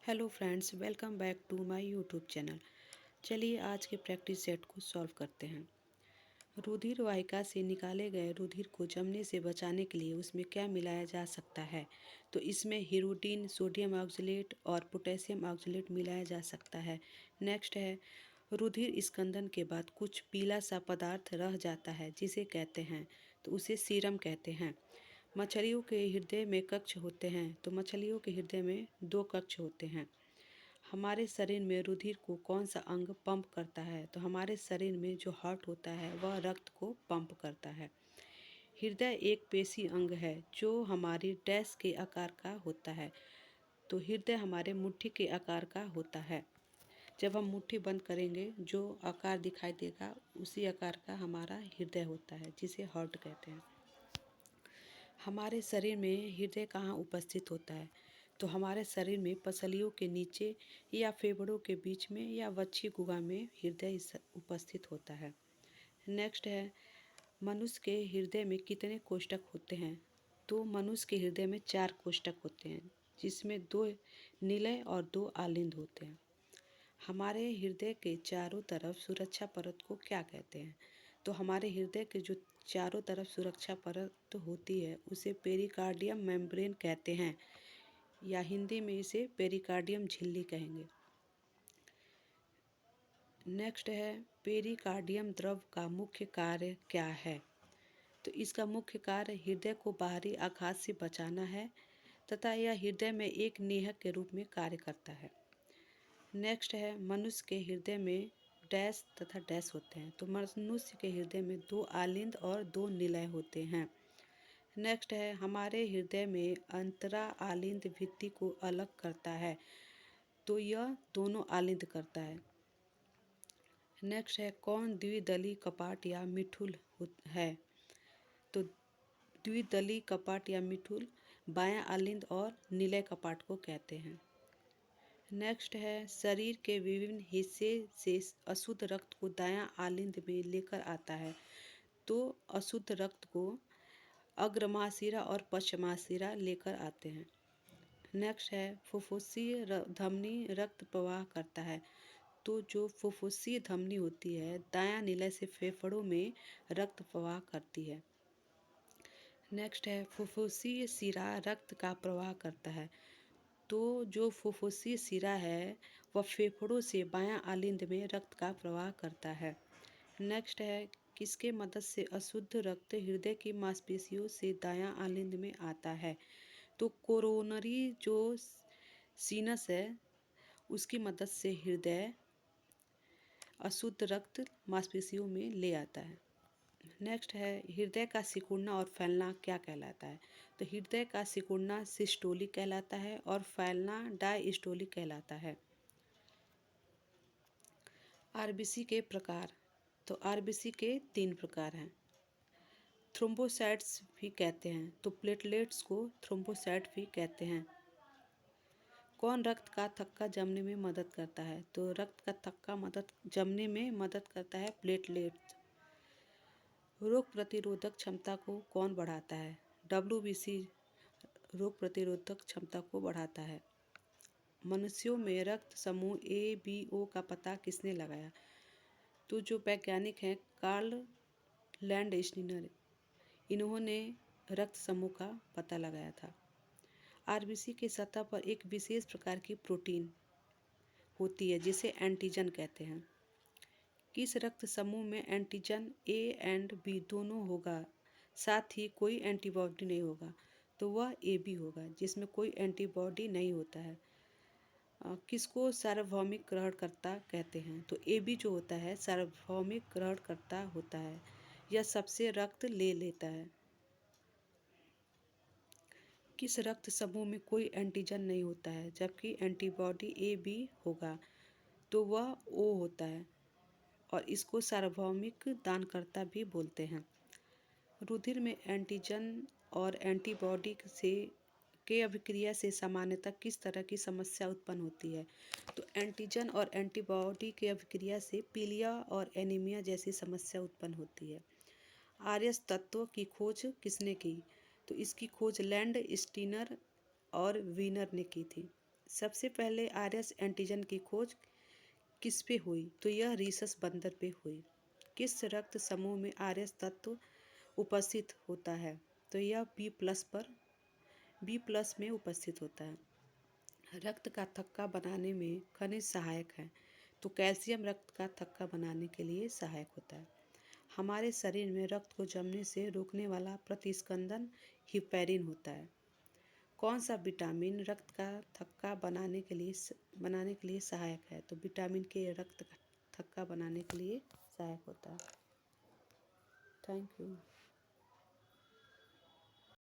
Hello friends, welcome back to my YouTube channel. चलिए आज के प्रैक्टिस सेट को सॉल्व करते हैं। रुधिर वाहिका से निकाले गए रुधिर को जमने से बचाने के लिए उसमें क्या मिलाया जा सकता है? तो इसमें हीरोडिन, सोडियम ऑक्जेलेट और पोटेशियम ऑक्जेलेट मिलाया जा सकता है। नेक्स्ट है, रुधिर स्कंदन के बाद कुछ पीला सा पदार्थ रह जाता है जिसे कहते हैं, तो उसे सीरम कहते हैं। मछलियों के हृदय में कक्ष होते हैं, तो मछलियों के हृदय में 2 कक्ष होते हैं। हमारे शरीर में रुधिर को कौन सा अंग पंप करता है? तो हमारे शरीर में जो हार्ट होता है वह रक्त को पंप करता है। हृदय एक पेशी अंग है जो हमारी डैश के आकार का होता है। तो हृदय हमारे मुट्ठी के आकार का होता है। जब हम मुट्ठी बंद करेंगे जो आकार दिखाई देगा उसी आकार का हमारा हृदय होता है, जिसे हार्ट कहते हैं। हमारे शरीर में हृदय कहाँ उपस्थित होता है? तो हमारे शरीर में पसलियों के नीचे या फेफड़ों के बीच में या वक्षीय गुहा में हृदय उपस्थित होता है। नेक्स्ट है, मनुष्य के हृदय में कितने कोष्ठक होते हैं? तो मनुष्य के हृदय में 4 कोष्ठक होते हैं, जिसमें 2 निलय और 2 आलिंद होते हैं। हमारे हृदय के चारों तरफ सुरक्षा परत को क्या कहते हैं? तो हमारे हृदय के जो चारों तरफ सुरक्षा परत होती है उसे पेरिकार्डियम मेम्ब्रेन कहते हैं, या हिंदी में इसे पेरिकार्डियम झिल्ली कहेंगे। नेक्स्ट है, पेरिकार्डियम द्रव का मुख्य कार्य क्या है? तो इसका मुख्य कार्य हृदय को बाहरी आघात से बचाना है तथा यह हृदय में एक नेहक के रूप में कार्य करता है। नेक्स्ट है, मनुष्य के हृदय में डैश तथा डैश होते हैं। तो मनुष्य के हृदय में 2 आलिंद और 2 निलय होते हैं। नेक्स्ट है, हमारे हृदय में अंतरा आलिंद भित्ति को अलग करता है, तो यह दोनों आलिंद करता है। नेक्स्ट है, कौन द्विदलीय कपाट या मिठुल है? तो द्विदलीय कपाट या मिठुल बायां आलिंद और निलय कपाट को कहते हैं। नेक्स्ट है, शरीर के विभिन्न हिस्से से अशुद्ध रक्त को दायां आलिंद में लेकर आता है, तो अशुद्ध रक्त को अग्रमाशिरा और पश्चमाशिरा लेकर आते हैं। नेक्स्ट है, फुफ्फुसीय धमनी रक्त प्रवाह करता है, तो जो फुफ्फुसीय धमनी होती है दायां निलय से फेफड़ों में रक्त प्रवाह करती है। नेक्स्ट है, फुफ्फुसीय शिरा रक्त का प्रवाह करता है, तो जो फुफ्फुसीय शिरा है वह फेफड़ों से बायां आलिंद में रक्त का प्रवाह करता है। नेक्स्ट है, किसके मदद से अशुद्ध रक्त हृदय की मांसपेशियों से दायां आलिंद में आता है? तो कोरोनरी जो सीनस है उसकी मदद से हृदय अशुद्ध रक्त मांसपेशियों में ले आता है। नेक्स्ट है, हृदय का सिकुड़ना और फैलना क्या कहलाता है? तो हृदय का सिकुड़ना सिस्टोलिक कहलाता है और फैलना डायस्टोलिक कहलाता है। आरबीसी के प्रकार, तो आरबीसी के 3 प्रकार हैं। थ्रोम्बोसाइट्स भी कहते हैं, तो प्लेटलेट्स को थ्रोम्बोसाइट भी कहते हैं। कौन रक्त का थक्का जमने में मदद करता है? तो रक्त का थक्का जमने में मदद करता है प्लेटलेट्स। रोग प्रतिरोधक क्षमता को कौन बढ़ाता है? डब्ल्यूबीसी रोग प्रतिरोधक क्षमता को बढ़ाता है। मनुष्यों में रक्त समूह ए बी ओ का पता किसने लगाया? तो जो वैज्ञानिक हैं कार्ल लैंडस्टीनर, इन्होंने रक्त समूह का पता लगाया था। आरबीसी के सतह पर एक विशेष प्रकार की प्रोटीन होती है जिसे एंटीजन कहते हैं। किस रक्त समूह में एंटीजन ए एंड बी दोनों होगा, साथ ही कोई एंटीबॉडी नहीं होगा? तो वह ए बी होगा, जिसमें कोई एंटीबॉडी नहीं होता है। किसको सार्वभौमिक ग्रहणकर्ता कहते हैं? तो ए बी जो होता है सार्वभौमिक ग्रहणकर्ता होता है, यह सबसे रक्त ले लेता है। किस रक्त समूह में कोई एंटीजन नहीं होता है जबकि एंटीबॉडी ए बी होगा? तो वह ओ होता है और इसको सार्वभौमिक दानकर्ता भी बोलते हैं। रुधिर में एंटीजन और एंटीबॉडी से के अभिक्रिया से सामान्यतः किस तरह की समस्या उत्पन्न होती है? तो एंटीजन और एंटीबॉडी के अभिक्रिया से पीलिया और एनीमिया जैसी समस्या उत्पन्न होती है। आरएस तत्व की खोज किसने की? तो इसकी खोज लैंड स्टीनर और वीनर ने की थी। सबसे पहले आरएस एंटीजन की खोज किस पे हुई? तो यह रीसस बंदर पे हुई। किस रक्त समूह में आरएस तत्व उपस्थित होता है? तो यह बी प्लस में उपस्थित होता है। रक्त का थक्का बनाने में खनिज सहायक है, तो कैल्शियम रक्त का थक्का बनाने के लिए सहायक होता है। हमारे शरीर में रक्त को जमने से रोकने वाला प्रतिस्पंदन हिपैरिन होता है। कौन सा विटामिन रक्त का थक्का बनाने के लिए सहायक है? तो विटामिन के रक्त का थक्का बनाने के लिए सहायक होता है। Thank you.